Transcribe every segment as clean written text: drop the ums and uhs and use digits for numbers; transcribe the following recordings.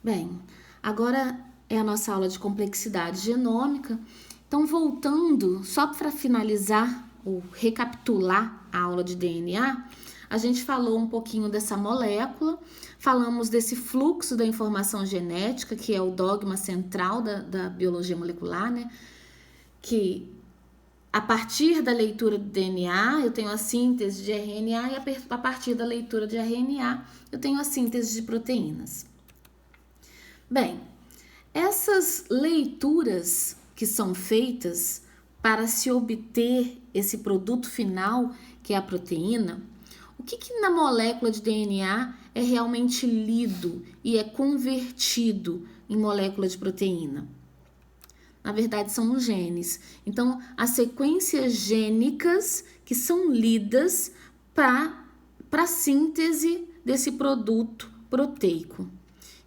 Bem, agora é a nossa aula de complexidade genômica. Então, voltando, só para finalizar ou recapitular a aula de DNA, a gente falou um pouquinho dessa molécula, falamos desse fluxo da informação genética, que é o dogma central da biologia molecular, né? Que a partir da leitura do DNA, eu tenho a síntese de RNA, e a partir da leitura de RNA, eu tenho a síntese de proteínas. Bem, essas leituras que são feitas para se obter esse produto final, que é a proteína, o que na molécula de DNA é realmente lido e é convertido em molécula de proteína? Na verdade, são os genes. Então, as sequências gênicas que são lidas para a síntese desse produto proteico.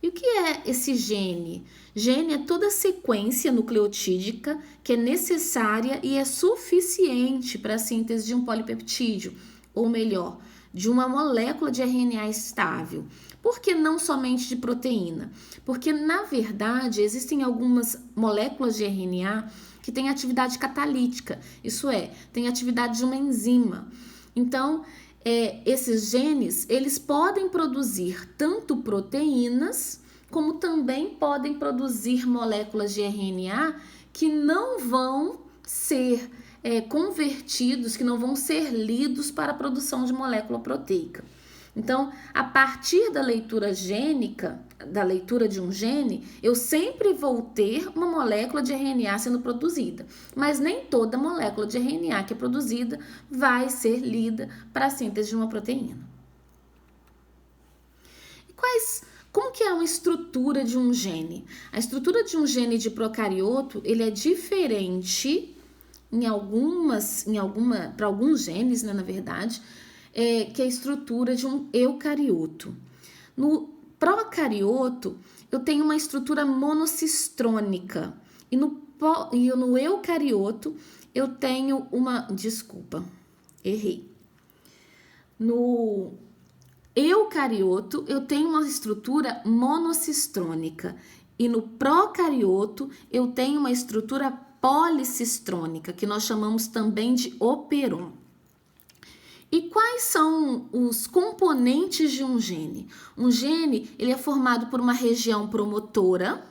E o que é esse gene? Gene é toda a sequência nucleotídica que é necessária e é suficiente para a síntese de um polipeptídeo, ou melhor, de uma molécula de RNA estável. Por que não somente de proteína? Porque, na verdade, existem algumas moléculas de RNA que têm atividade catalítica, isso é, tem atividade de uma enzima. Então, esses genes, eles podem produzir tanto proteínas, como também podem produzir moléculas de RNA que não vão ser convertidos, que não vão ser lidos para a produção de molécula proteica. Então, a partir da leitura gênica, da leitura de um gene, eu sempre vou ter uma molécula de RNA sendo produzida, mas nem toda molécula de RNA que é produzida vai ser lida para a síntese de uma proteína. E como que é uma estrutura de um gene? A estrutura de um gene de procarioto, ele é diferente para alguns genes, né, na verdade, que é a estrutura de um eucarioto. No procarioto, eu tenho uma estrutura monocistrônica. E no eucarioto, eu tenho uma... Desculpa, errei. No eucarioto, eu tenho uma estrutura monocistrônica. E no procarioto, eu tenho uma estrutura policistrônica, que nós chamamos também de operon. E quais são os componentes de um gene? Um gene, ele é formado por uma região promotora,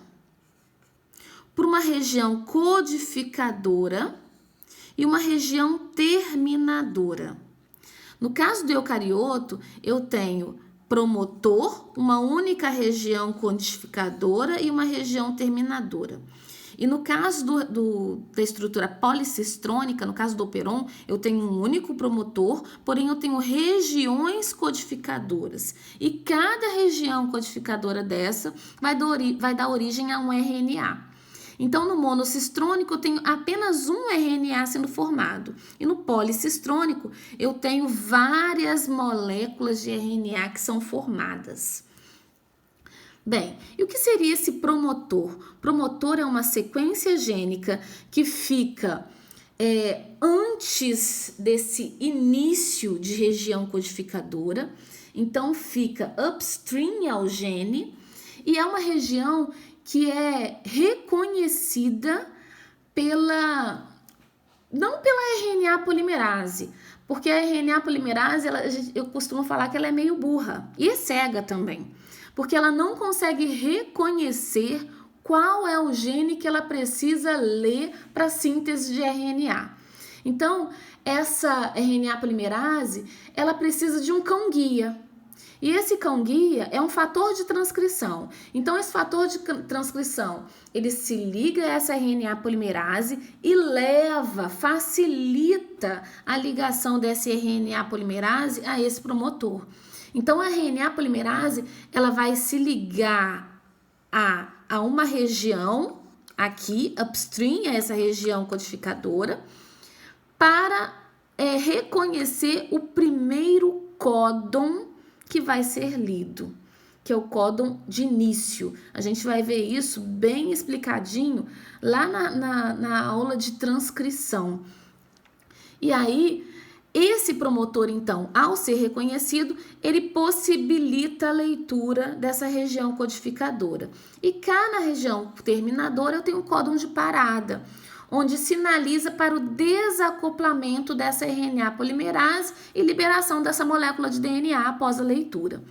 por uma região codificadora e uma região terminadora. No caso do eucarioto, eu tenho promotor, uma única região codificadora e uma região terminadora. E no caso da estrutura policistrônica, no caso do operon, eu tenho um único promotor, porém eu tenho regiões codificadoras. E cada região codificadora dessa vai dar origem a um RNA. Então, no monocistrônico, eu tenho apenas um RNA sendo formado. E no policistrônico, eu tenho várias moléculas de RNA que são formadas. Bem, e o que seria esse promotor? Promotor é uma sequência gênica que fica antes desse início de região codificadora. Então, fica upstream ao gene e é uma região que é reconhecida não pela RNA polimerase, porque a RNA polimerase, eu costumo falar que ela é meio burra e é cega também, porque ela não consegue reconhecer qual é o gene que ela precisa ler para a síntese de RNA. Então, essa RNA polimerase, ela precisa de um cão-guia. E esse cão-guia é um fator de transcrição. Então, esse fator de transcrição, ele se liga a essa RNA polimerase e facilita a ligação dessa RNA polimerase a esse promotor. Então, a RNA polimerase, ela vai se ligar a uma região, aqui, upstream, a essa região codificadora, para reconhecer o primeiro códon que vai ser lido, que é o códon de início. A gente vai ver isso bem explicadinho lá na aula de transcrição. E aí, Esse promotor, então, ao ser reconhecido, ele possibilita a leitura dessa região codificadora. E cá na região terminadora eu tenho um códon de parada, onde sinaliza para o desacoplamento dessa RNA polimerase e liberação dessa molécula de DNA após a leitura.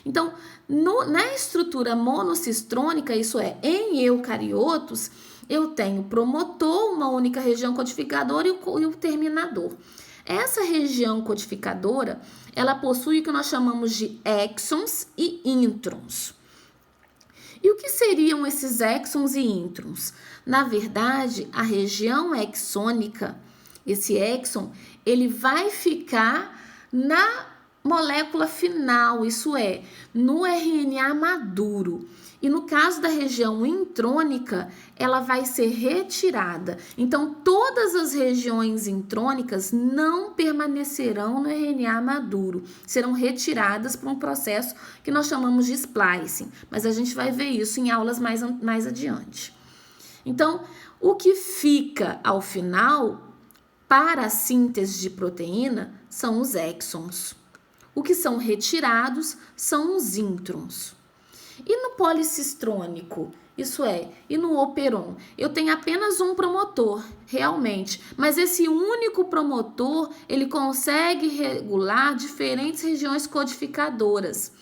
Então, na estrutura monocistrônica, isso é, em eucariotos, eu tenho promotor, uma única região codificadora e o terminador. Essa região codificadora, ela possui o que nós chamamos de exons e introns. E o que seriam esses exons e introns? Na verdade, a região exônica, esse exon, ele vai ficar na molécula final, isso é, no RNA maduro. E no caso da região intrônica, ela vai ser retirada. Então, todas as regiões intrônicas não permanecerão no RNA maduro, serão retiradas por um processo que nós chamamos de splicing. Mas a gente vai ver isso em aulas mais adiante. Então, o que fica ao final para a síntese de proteína são os exons. O que são retirados são os introns. E no policistrônico, isso é, e no operon, eu tenho apenas um promotor, realmente, mas esse único promotor, ele consegue regular diferentes regiões codificadoras.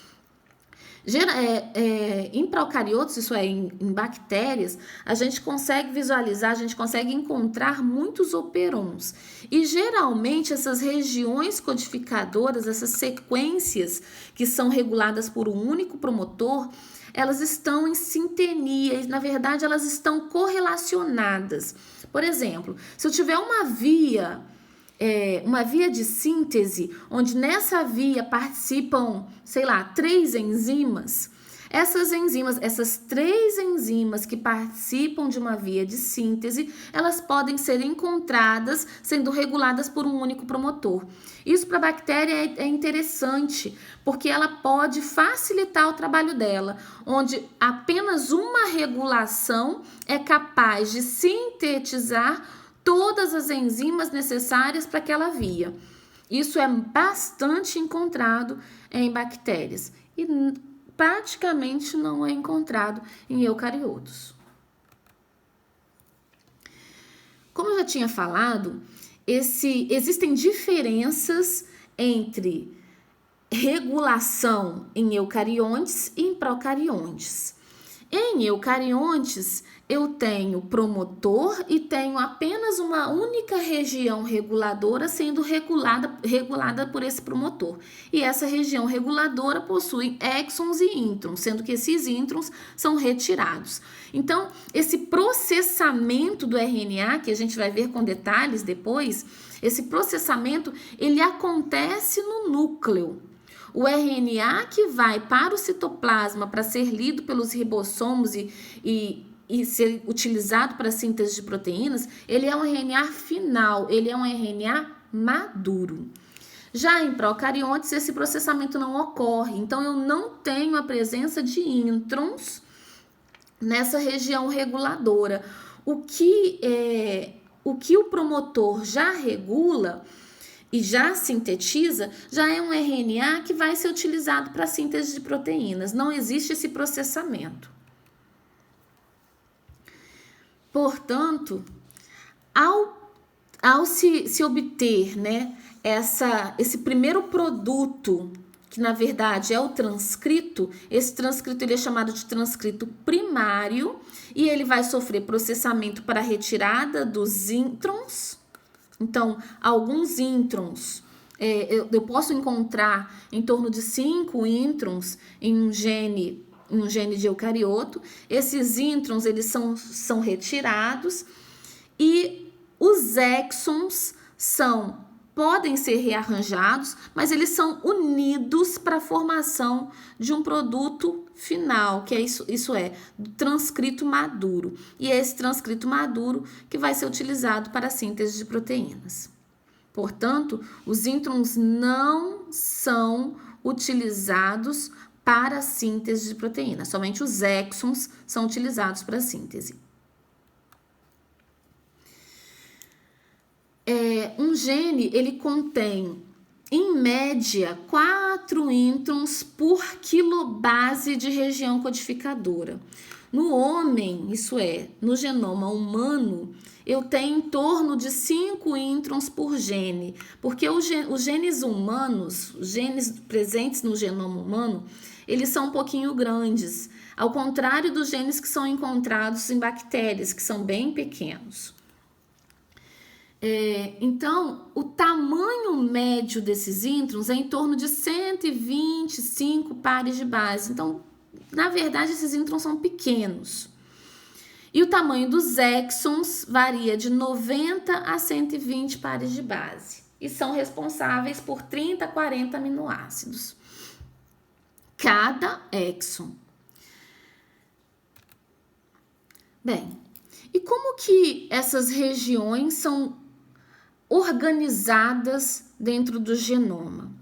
Em procariotos, isso é, em bactérias, a gente consegue visualizar, a gente consegue encontrar muitos operons. E geralmente essas regiões codificadoras, essas sequências que são reguladas por um único promotor, elas estão em sintonia, na verdade elas estão correlacionadas. Por exemplo, se eu tiver uma via de síntese, onde nessa via participam, sei lá, 3 enzimas, essas 3 enzimas que participam de uma via de síntese, elas podem ser encontradas sendo reguladas por um único promotor. Isso para a bactéria é interessante, porque ela pode facilitar o trabalho dela, onde apenas uma regulação é capaz de sintetizar todas as enzimas necessárias para aquela via. Isso é bastante encontrado em bactérias e praticamente não é encontrado em eucariotos. Como eu já tinha falado, existem diferenças entre regulação em eucariontes e em procariontes. Em eucariontes, eu tenho promotor e tenho apenas uma única região reguladora sendo regulada por esse promotor. E essa região reguladora possui exons e introns, sendo que esses introns são retirados. Então, esse processamento do RNA, que a gente vai ver com detalhes depois, esse processamento, ele acontece no núcleo. O RNA que vai para o citoplasma para ser lido pelos ribossomos e ser utilizado para a síntese de proteínas, ele é um RNA final, ele é um RNA maduro. Já em procariontes, esse processamento não ocorre, então eu não tenho a presença de introns nessa região reguladora. O que o promotor já regula e já sintetiza, já é um RNA que vai ser utilizado para a síntese de proteínas. Não existe esse processamento. Portanto, ao se obter, né, esse primeiro produto, que na verdade é o transcrito, esse transcrito ele é chamado de transcrito primário e ele vai sofrer processamento para retirada dos introns. Então, alguns introns, eu posso encontrar em torno de 5 introns em um gene de eucarioto. Esses introns, eles são retirados e os exons podem ser rearranjados, mas eles são unidos para a formação de um produto final, que é isso é, do transcrito maduro. E é esse transcrito maduro que vai ser utilizado para a síntese de proteínas. Portanto, os introns não são utilizados para a síntese de proteínas, somente os exons são utilizados para a síntese. Um gene, ele contém, em média, 4 introns por quilobase de região codificadora. No homem, isso é, no genoma humano, eu tenho em torno de 5 introns por gene, porque os genes humanos, os genes presentes no genoma humano, eles são um pouquinho grandes, ao contrário dos genes que são encontrados em bactérias, que são bem pequenos. Então, o tamanho médio desses introns é em torno de 125 pares de base. Então, na verdade, esses introns são pequenos. E o tamanho dos exons varia de 90 a 120 pares de base. E são responsáveis por 30 a 40 aminoácidos. Cada exon. Bem, e como que essas regiões são organizadas dentro do genoma?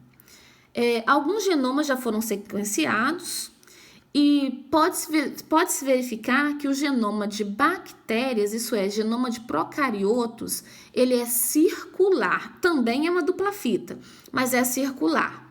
Alguns genomas já foram sequenciados e pode-se verificar que o genoma de bactérias, isso é, genoma de procariotos, ele é circular. Também é uma dupla fita, mas é circular.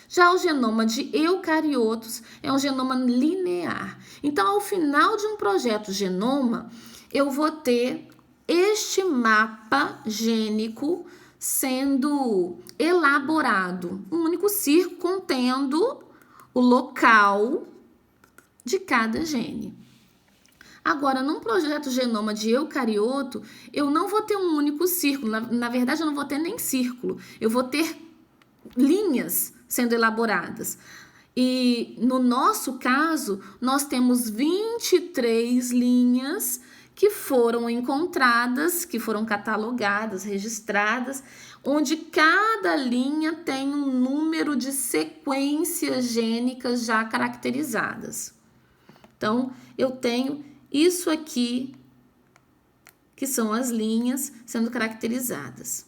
Já o genoma de eucariotos é um genoma linear. Então, ao final de um projeto genoma, eu vou ter este mapa gênico sendo elaborado. Um único círculo contendo o local de cada gene. Agora, num projeto genoma de eucarioto, eu não vou ter um único círculo. Na verdade, eu não vou ter nem círculo. Eu vou ter linhas sendo elaboradas. E no nosso caso, nós temos 23 linhas que foram encontradas, que foram catalogadas, registradas, onde cada linha tem um número de sequências gênicas já caracterizadas. Então, eu tenho isso aqui, que são as linhas sendo caracterizadas.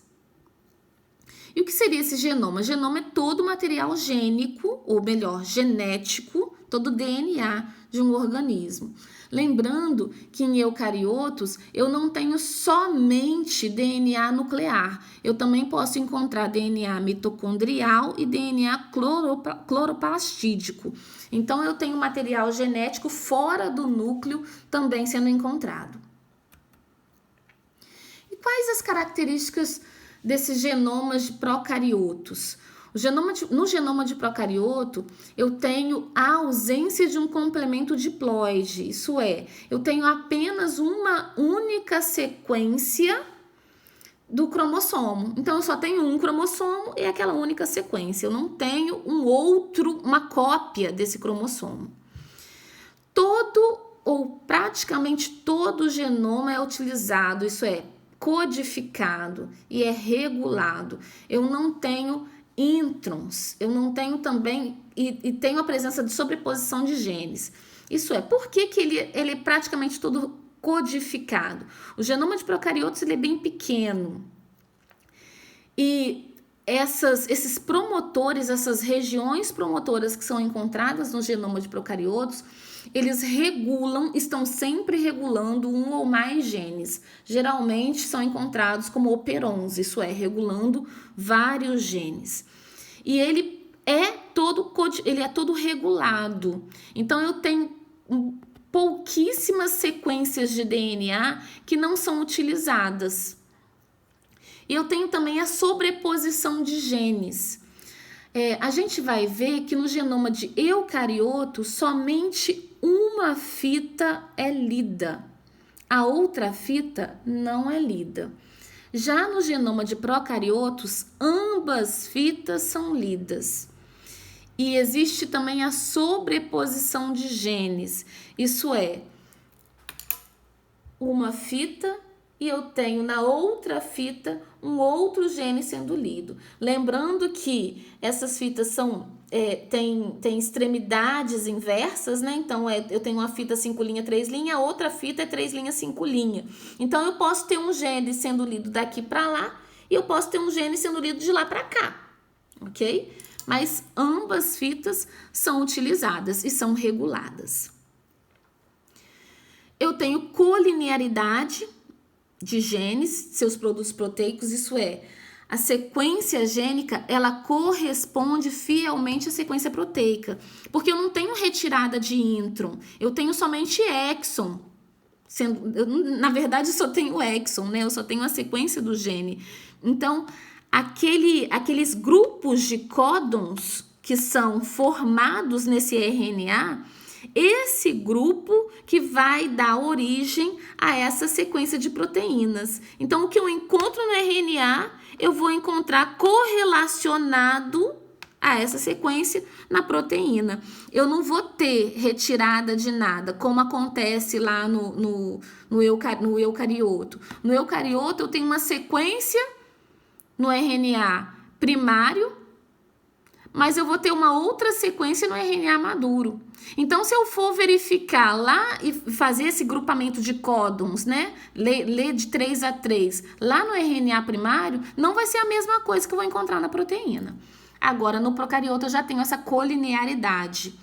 E o que seria esse genoma? Genoma é todo o material gênico, ou melhor, genético, todo o DNA de um organismo. Lembrando que em eucariotos eu não tenho somente DNA nuclear, eu também posso encontrar DNA mitocondrial e DNA cloroplastídico. Então eu tenho material genético fora do núcleo também sendo encontrado. E quais as características desses genomas de procariotos? No genoma de procarioto, eu tenho a ausência de um complemento diploide, isso é, eu tenho apenas uma única sequência do cromossomo. Então, eu só tenho um cromossomo e aquela única sequência. Eu não tenho uma cópia desse cromossomo. Todo ou praticamente todo o genoma é utilizado, isso é, codificado e é regulado. Eu não tenho introns, eu não tenho também, e tenho a presença de sobreposição de genes. Isso é, por que ele é praticamente todo codificado? O genoma de procariotos ele é bem pequeno. E esses promotores, essas regiões promotoras que são encontradas no genoma de procariotos, eles estão sempre regulando um ou mais genes. Geralmente são encontrados como operons, isso é, regulando vários genes. E ele é todo regulado. Então, eu tenho pouquíssimas sequências de DNA que não são utilizadas. E eu tenho também a sobreposição de genes. A gente vai ver que no genoma de eucarioto, somente uma fita é lida. A outra fita não é lida. Já no genoma de procariotos, ambas fitas são lidas. E existe também a sobreposição de genes. Isso é, uma fita e eu tenho na outra fita um outro gene sendo lido. Lembrando que essas fitas têm extremidades inversas, né? Então, eu tenho uma fita 5' 3', a outra fita é 3' 5'. Então, eu posso ter um gene sendo lido daqui para lá e eu posso ter um gene sendo lido de lá para cá, ok? Mas ambas fitas são utilizadas e são reguladas. Eu tenho colinearidade. de genes, seus produtos proteicos, isso é, a sequência gênica, ela corresponde fielmente à sequência proteica, porque eu não tenho retirada de intron, eu tenho somente exon. Na verdade, eu só tenho exon, né? Eu só tenho a sequência do gene. Então, aqueles grupos de códons que são formados nesse RNA, esse grupo que vai dar origem a essa sequência de proteínas. Então, o que eu encontro no RNA, eu vou encontrar correlacionado a essa sequência na proteína. Eu não vou ter retirada de nada, como acontece lá no eucarioto. No eucarioto, eu tenho uma sequência no RNA primário, mas eu vou ter uma outra sequência no RNA maduro. Então, se eu for verificar lá e fazer esse grupamento de códons, né? Ler de 3 a 3, lá no RNA primário, não vai ser a mesma coisa que eu vou encontrar na proteína. Agora, no procarioto, eu já tenho essa colinearidade.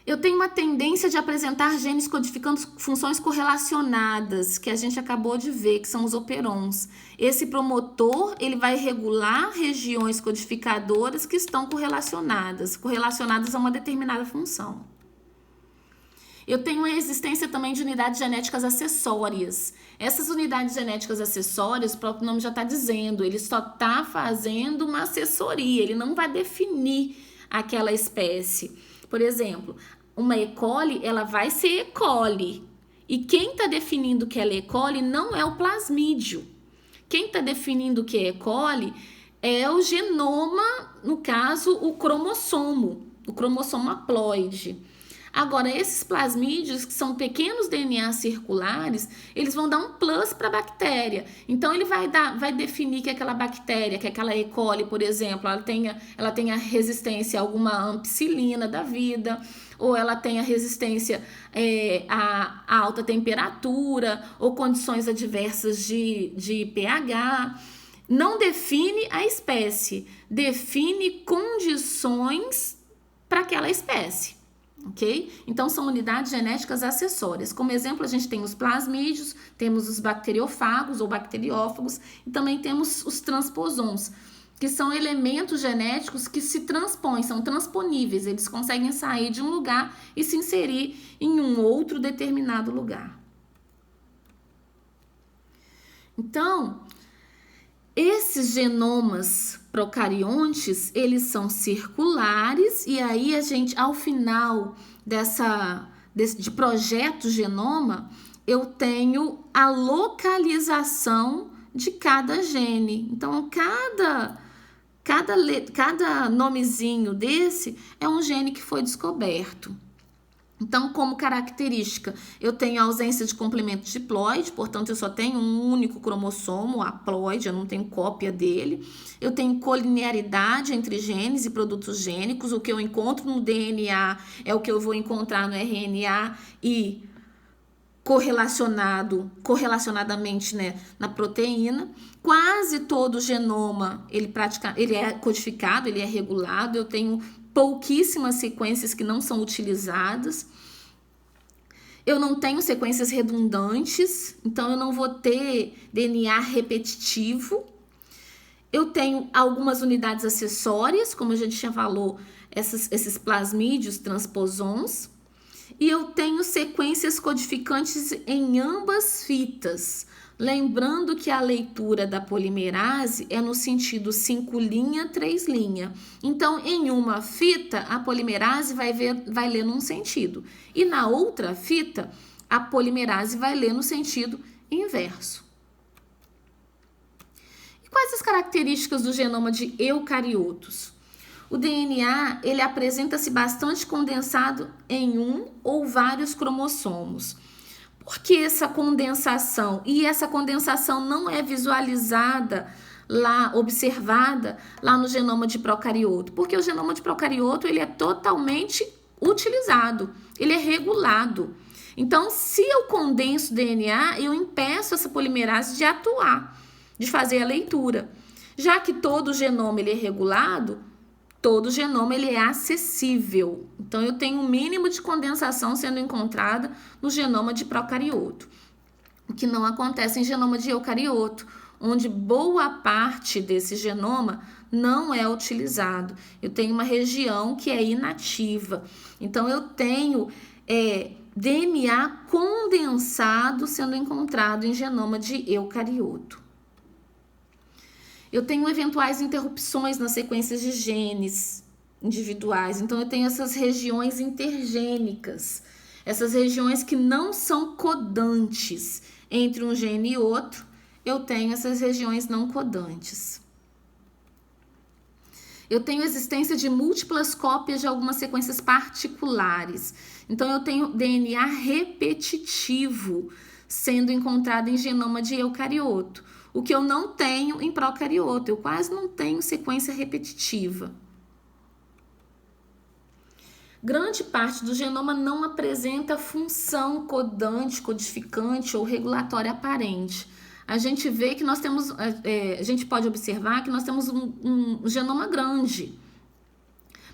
Eu tenho uma tendência de apresentar genes codificando funções correlacionadas, que a gente acabou de ver, que são os operons. Esse promotor, ele vai regular regiões codificadoras que estão correlacionadas a uma determinada função. Eu tenho a existência também de unidades genéticas acessórias. Essas unidades genéticas acessórias, o próprio nome já está dizendo, ele só está fazendo uma assessoria, ele não vai definir aquela espécie. Por exemplo, uma E. coli, ela vai ser E. coli. E quem está definindo que ela é E. coli não é o plasmídio. Quem está definindo que é E. coli é o genoma, no caso, o cromossomo haploide. Agora, esses plasmídios, que são pequenos DNA circulares, eles vão dar um plus para a bactéria. Então, ele vai definir que aquela bactéria, que aquela E. coli, por exemplo, ela tenha resistência a alguma ampicilina da vida, ou ela tenha resistência a alta temperatura, ou condições adversas de pH. Não define a espécie, define condições para aquela espécie. Ok? Então, são unidades genéticas acessórias. Como exemplo, a gente tem os plasmídios, temos os bacteriofagos ou bacteriófagos e também temos os transposons, que são elementos genéticos que se transpõem, são transponíveis, eles conseguem sair de um lugar e se inserir em um outro determinado lugar. Então, esses genomas procariontes, eles são circulares e aí a gente, ao final de projeto genoma, eu tenho a localização de cada gene. Então, cada nomezinho desse é um gene que foi descoberto. Então, como característica, eu tenho a ausência de complemento diploide, portanto, eu só tenho um único cromossomo, haploide, eu não tenho cópia dele. Eu tenho colinearidade entre genes e produtos gênicos. O que eu encontro no DNA é o que eu vou encontrar no RNA e correlacionadamente, né, na proteína. Quase todo o genoma, ele é codificado, ele é regulado. Eu tenho pouquíssimas sequências que não são utilizadas. Eu não tenho sequências redundantes, então eu não vou ter DNA repetitivo. Eu tenho algumas unidades acessórias, como a gente já falou, esses plasmídios, transposons. E eu tenho sequências codificantes em ambas fitas. Lembrando que a leitura da polimerase é no sentido 5' 3'. Então, em uma fita, a polimerase vai ler num sentido. E na outra fita, a polimerase vai ler no sentido inverso. E quais as características do genoma de eucariotos? O DNA, ele apresenta-se bastante condensado em um ou vários cromossomos. Por que essa condensação? E essa condensação não é visualizada lá, observada lá no genoma de procarioto, porque o genoma de procarioto ele é totalmente utilizado, ele é regulado. Então, se eu condenso DNA, eu impeço essa polimerase de atuar, de fazer a leitura. Já que todo o genoma ele é regulado, todo o genoma ele é acessível. Então, eu tenho um mínimo de condensação sendo encontrada no genoma de procarioto. o que não acontece em genoma de eucarioto, onde boa parte desse genoma não é utilizado. Eu tenho uma região que é inativa. Então, eu tenho DNA condensado sendo encontrado em genoma de eucarioto. Eu tenho eventuais interrupções nas sequências de genes individuais. Então, eu tenho essas regiões intergênicas, essas regiões que não são codantes entre um gene e outro. Eu tenho essas regiões não codantes. Eu tenho existência de múltiplas cópias de algumas sequências particulares. Então, eu tenho DNA repetitivo sendo encontrado em genoma de eucarioto, o que eu não tenho em procarioto. Eu quase não tenho sequência repetitiva. Grande parte do genoma não apresenta função codante, codificante ou regulatória aparente. A gente vê que nós temos, a gente pode observar que nós temos um genoma grande,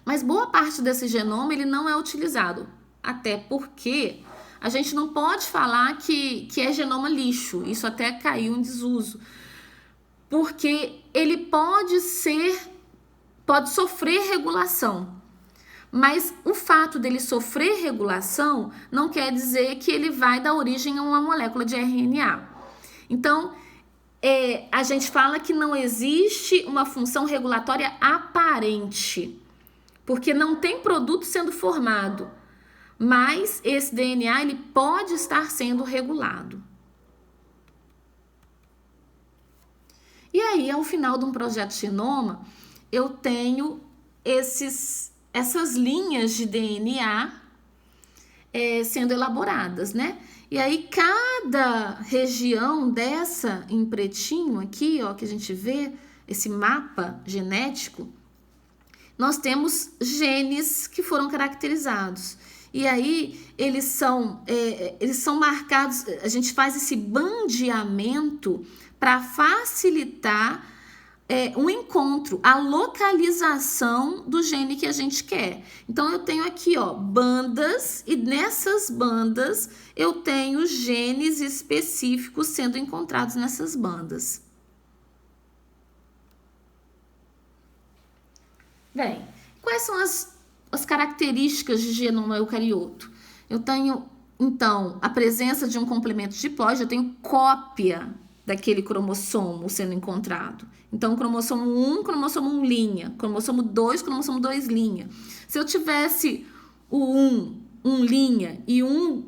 mas boa parte desse genoma ele não é utilizado, até porque a gente não pode falar que é genoma lixo, isso até caiu em desuso, porque ele pode sofrer regulação. Mas o fato dele sofrer regulação não quer dizer que ele vai dar origem a uma molécula de RNA. Então, a gente fala que não existe uma função regulatória aparente, porque não tem produto sendo formado, mas esse DNA ele pode estar sendo regulado. E aí, ao final de um projeto genoma, eu tenho essas linhas de DNA sendo elaboradas, né? E aí, cada região dessa em pretinho aqui, ó, que a gente vê, esse mapa genético, nós temos genes que foram caracterizados. E aí, eles são marcados, a gente faz esse bandeamento para facilitar um encontro, a localização do gene que a gente quer. Então, eu tenho aqui, ó, bandas, e nessas bandas eu tenho genes específicos sendo encontrados nessas bandas. Bem, quais são as características de genoma eucarioto? Eu tenho, então, a presença de um complemento diploide, eu tenho cópia daquele cromossomo sendo encontrado. Então, cromossomo 1, cromossomo 1 linha, cromossomo 2, cromossomo 2 linha. Se eu tivesse o 1 linha e 1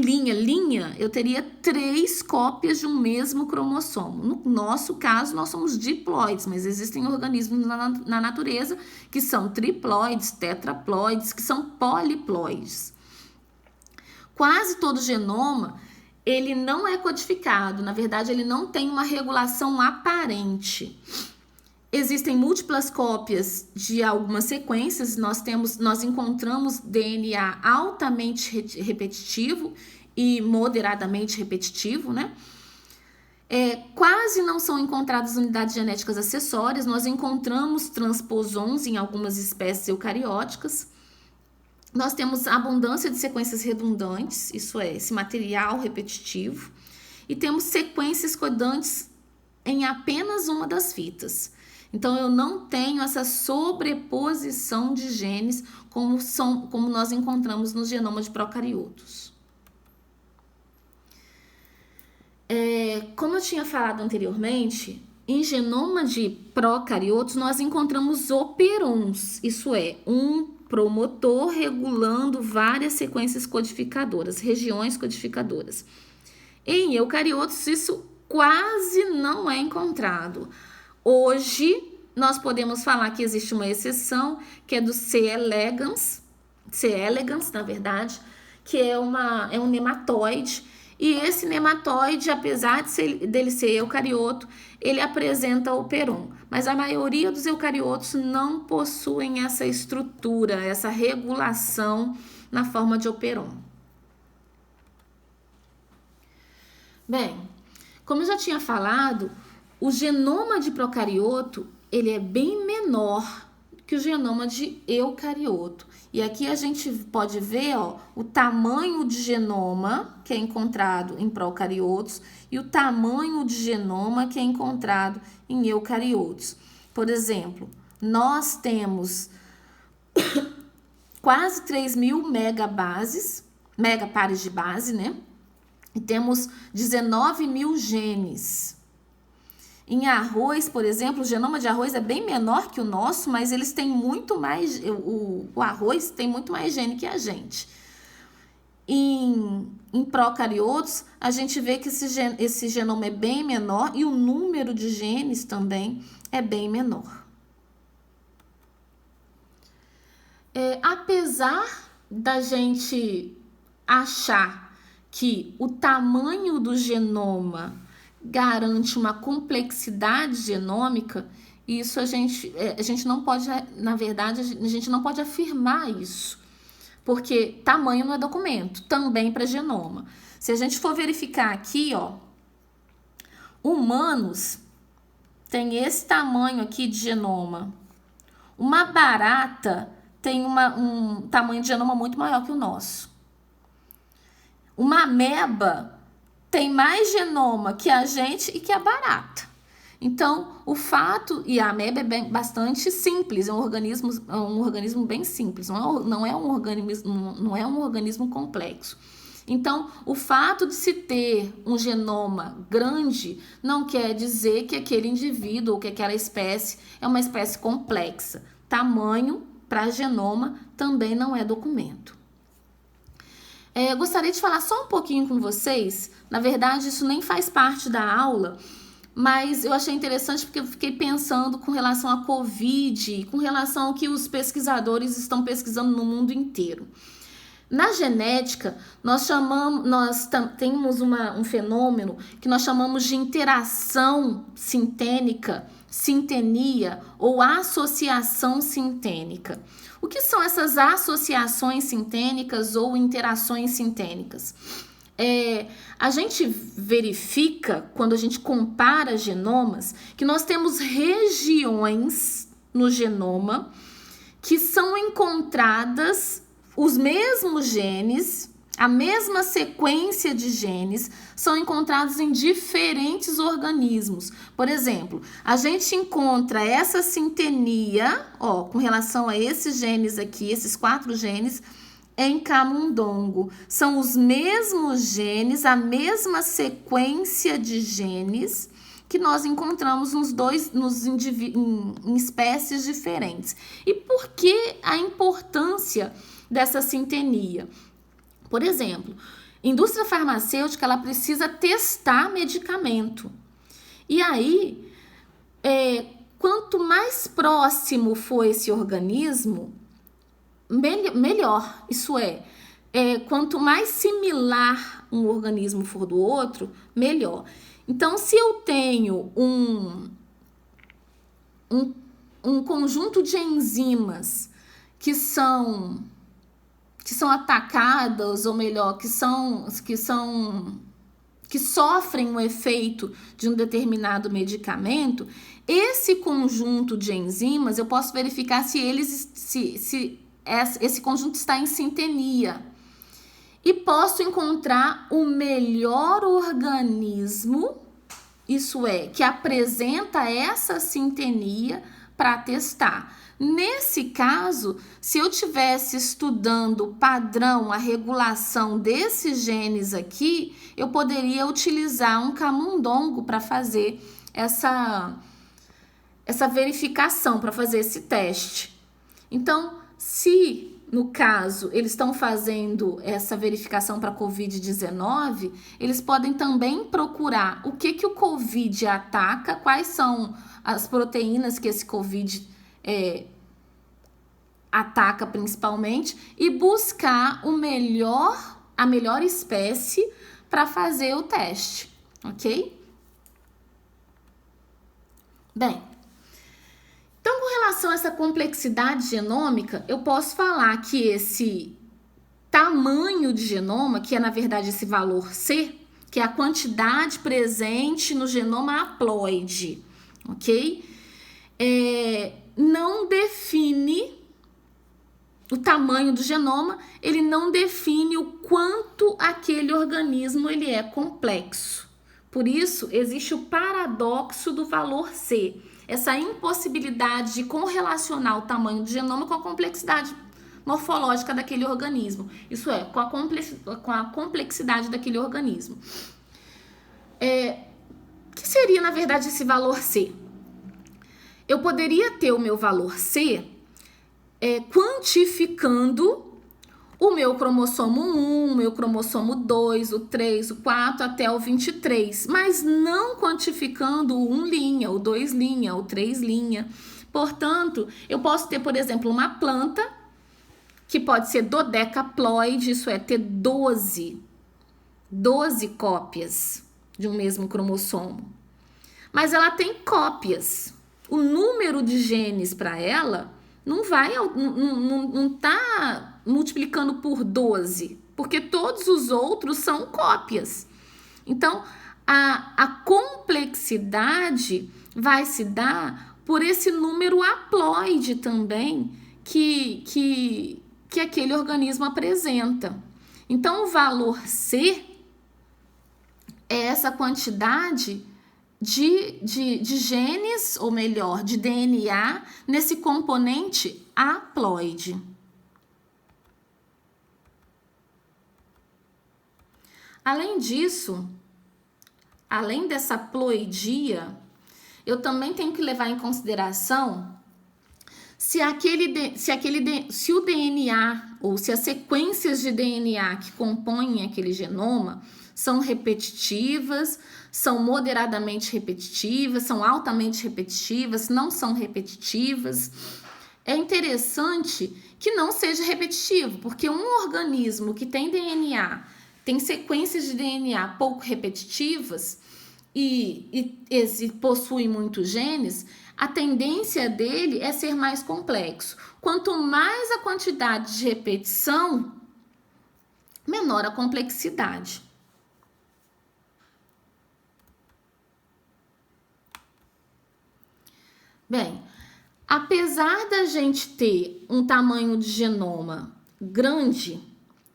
linha, eu teria 3 cópias de um mesmo cromossomo. No nosso caso, nós somos diploides, mas existem organismos na natureza que são triploides, tetraploides, que são poliploides. Quase todo genoma ele não é codificado, na verdade, ele não tem uma regulação aparente. Existem múltiplas cópias de algumas sequências, nós encontramos DNA altamente repetitivo e moderadamente repetitivo, né? Quase não são encontradas unidades genéticas acessórias, nós encontramos transposons em algumas espécies eucarióticas. Nós temos abundância de sequências redundantes, isso é, esse material repetitivo, e temos sequências codantes em apenas uma das fitas. Então, eu não tenho essa sobreposição de genes como nós encontramos nos genomas de procariotos. Como eu tinha falado anteriormente, em genoma de procariotos nós encontramos operons, isso é, um promotor regulando várias sequências codificadoras, regiões codificadoras. Em eucariotos, isso quase não é encontrado. Hoje, nós podemos falar que existe uma exceção, que é do C. elegans, na verdade, que é um nematóide. E esse nematóide, apesar dele ser eucarioto, ele apresenta operon. Mas a maioria dos eucariotos não possuem essa estrutura, essa regulação na forma de operon. Bem, como eu já tinha falado, o genoma de procarioto ele é bem menor que o genoma de eucarioto. E aqui a gente pode ver, ó, o tamanho de genoma que é encontrado em procariotos e o tamanho de genoma que é encontrado em eucariotos. Por exemplo, nós temos quase 3.000 megapares de base, né? E temos 19.000 genes. Em arroz, por exemplo, o genoma de arroz é bem menor que o nosso, mas eles têm muito mais, o arroz tem muito mais gene que a gente. Em procariotos, a gente vê que esse genoma é bem menor e o número de genes também é bem menor. Apesar da gente achar que o tamanho do genoma garante uma complexidade genômica, isso a gente não pode, na verdade, a gente não pode afirmar isso, porque tamanho não é documento, também para genoma. Se a gente for verificar aqui, ó, humanos tem esse tamanho aqui de genoma. Uma barata tem um tamanho de genoma muito maior que o nosso. Uma ameba tem mais genoma que a gente e que a barata. Então, o fato, e a ameba é bastante simples, é um organismo bem simples, não é um organismo complexo. Então, o fato de se ter um genoma grande não quer dizer que aquele indivíduo ou que aquela espécie é uma espécie complexa. Tamanho para genoma também não é documento. Eu gostaria de falar só um pouquinho com vocês. Na verdade, isso nem faz parte da aula, mas eu achei interessante porque eu fiquei pensando com relação à Covid, com relação ao que os pesquisadores estão pesquisando no mundo inteiro. Na genética, nós temos um fenômeno que nós chamamos de interação sintênica, sintenia ou associação sintênica. O que são essas associações sintênicas ou interações sintênicas? A gente verifica, quando a gente compara genomas, que nós temos regiões no genoma que são encontradas os mesmos genes, a mesma sequência de genes, são encontrados em diferentes organismos. Por exemplo, a gente encontra essa sintenia, ó, com relação a esses genes aqui, esses 4 genes, em camundongo. São os mesmos genes, a mesma sequência de genes que nós encontramos em espécies diferentes. E por que a importância dessa sintenia? Por exemplo, a indústria farmacêutica ela precisa testar medicamento. E aí, quanto mais próximo for esse organismo, melhor. Isso quanto mais similar um organismo for do outro, melhor. Então, se eu tenho um conjunto de enzimas que são atacadas, ou melhor, que sofrem o efeito de um determinado medicamento, esse conjunto de enzimas, eu posso verificar se esse conjunto está em sintenia. E posso encontrar o melhor organismo, que apresenta essa sintenia para testar. Nesse caso, se eu estivesse estudando o padrão, a regulação desses genes aqui, eu poderia utilizar um camundongo para fazer essa verificação, para fazer esse teste. Então, se no caso eles estão fazendo essa verificação para Covid-19, eles podem também procurar o que o Covid ataca, quais são as proteínas que esse Covid ataca principalmente, e buscar a melhor espécie para fazer o teste, ok? Bem, então, com relação a essa complexidade genômica, eu posso falar que esse tamanho de genoma, que é na verdade esse valor C, que é a quantidade presente no genoma haploide, ok? não define o tamanho do genoma, ele não define o quanto aquele organismo ele é complexo. Por isso, existe o paradoxo do valor C, essa impossibilidade de correlacionar o tamanho do genoma com a complexidade morfológica daquele organismo. Isso é, com a complexidade daquele organismo. O que seria, na verdade, esse valor C? Eu poderia ter o meu valor C quantificando o meu cromossomo 1, o meu cromossomo 2, o 3, o 4 até o 23, mas não quantificando o 1', o 2', o 3'. Portanto, eu posso ter, por exemplo, uma planta que pode ser dodecaploide, isso é, ter 12 cópias de um mesmo cromossomo. Mas ela tem cópias. O número de genes para ela não está multiplicando por 12, porque todos os outros são cópias. Então, a complexidade vai se dar por esse número haploide também que aquele organismo apresenta. Então, o valor C é essa quantidade de genes, ou melhor, de DNA nesse componente haploide. Além disso, além dessa haploidia, eu também tenho que levar em consideração se o DNA ou se as sequências de DNA que compõem aquele genoma são repetitivas, são moderadamente repetitivas, são altamente repetitivas, não são repetitivas. É interessante que não seja repetitivo, porque um organismo que tem DNA, tem sequências de DNA pouco repetitivas e possui muitos genes, a tendência dele é ser mais complexo. Quanto mais a quantidade de repetição, menor a complexidade. Bem, apesar da gente ter um tamanho de genoma grande,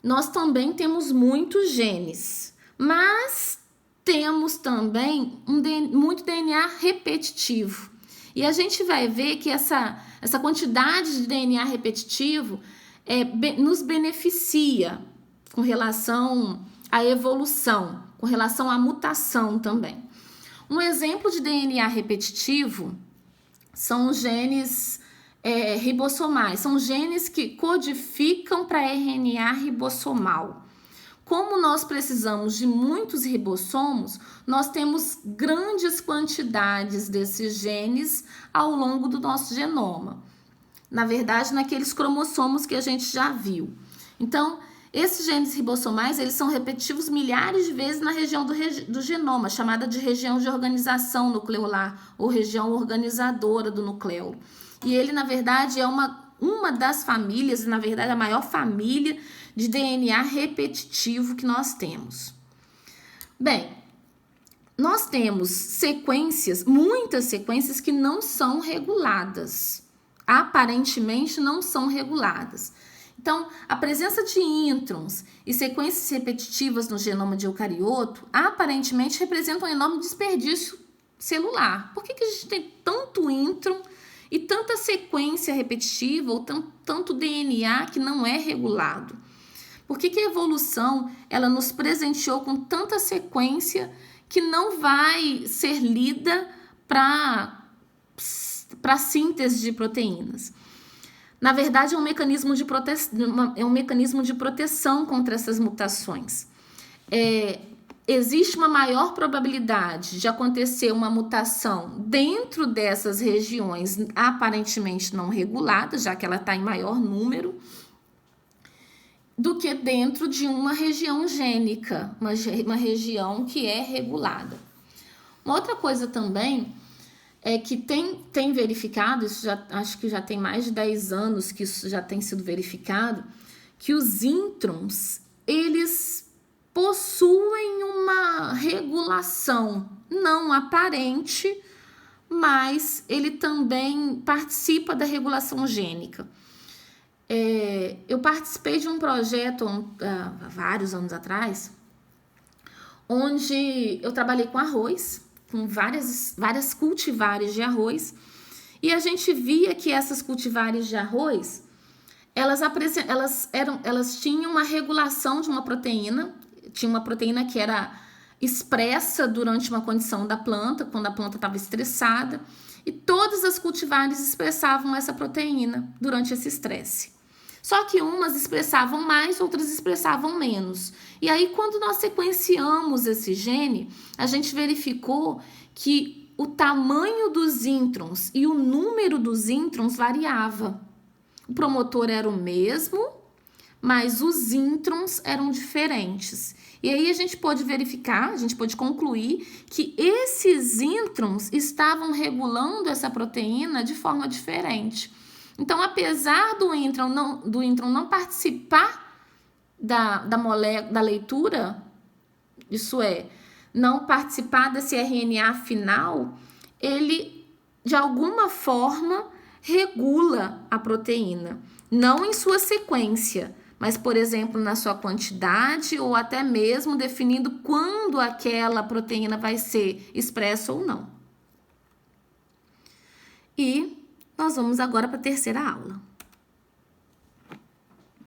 nós também temos muitos genes, mas temos também muito DNA repetitivo. E a gente vai ver que essa quantidade de DNA repetitivo nos beneficia com relação à evolução, com relação à mutação também. Um exemplo de DNA repetitivo são os genes ribossomais, são genes que codificam para RNA ribossomal. Como nós precisamos de muitos ribossomos, nós temos grandes quantidades desses genes ao longo do nosso genoma. Na verdade, naqueles cromossomos que a gente já viu. Então, esses genes ribossomais, eles são repetitivos milhares de vezes na região do genoma, chamada de região de organização nucleolar, ou região organizadora do nucleolo. E ele, na verdade, é uma das famílias, na verdade, a maior família de DNA repetitivo que nós temos. Bem, nós temos sequências, muitas sequências que não são reguladas. Aparentemente não são reguladas. Então, a presença de introns e sequências repetitivas no genoma de eucarioto aparentemente representam um enorme desperdício celular. Por que a gente tem tanto intron e tanta sequência repetitiva ou tanto DNA que não é regulado? Por que a evolução ela nos presenteou com tanta sequência que não vai ser lida para síntese de proteínas? Na verdade, é um mecanismo de proteção contra essas mutações. Existe uma maior probabilidade de acontecer uma mutação dentro dessas regiões aparentemente não reguladas, já que ela está em maior número, do que dentro de uma região gênica, uma região que é regulada. Uma outra coisa também é que tem verificado, isso acho que já tem mais de 10 anos que isso já tem sido verificado, que os introns, eles possuem uma regulação não aparente, mas ele também participa da regulação gênica. Eu participei de um projeto há vários anos atrás, onde eu trabalhei com arroz, com várias cultivares de arroz, e a gente via que essas cultivares de arroz, elas tinham uma regulação de uma proteína, tinha uma proteína que era expressa durante uma condição da planta, quando a planta estava estressada, e todas as cultivares expressavam essa proteína durante esse estresse. Só que umas expressavam mais, outras expressavam menos. E aí, quando nós sequenciamos esse gene, a gente verificou que o tamanho dos introns e o número dos introns variava. O promotor era o mesmo, mas os introns eram diferentes. E aí a gente pôde verificar, a gente pôde concluir que esses introns estavam regulando essa proteína de forma diferente. Então, apesar do intron não participar da leitura, isso é, não participar desse RNA final, ele, de alguma forma, regula a proteína. Não em sua sequência, mas, por exemplo, na sua quantidade ou até mesmo definindo quando aquela proteína vai ser expressa ou não. E nós vamos agora para a terceira aula.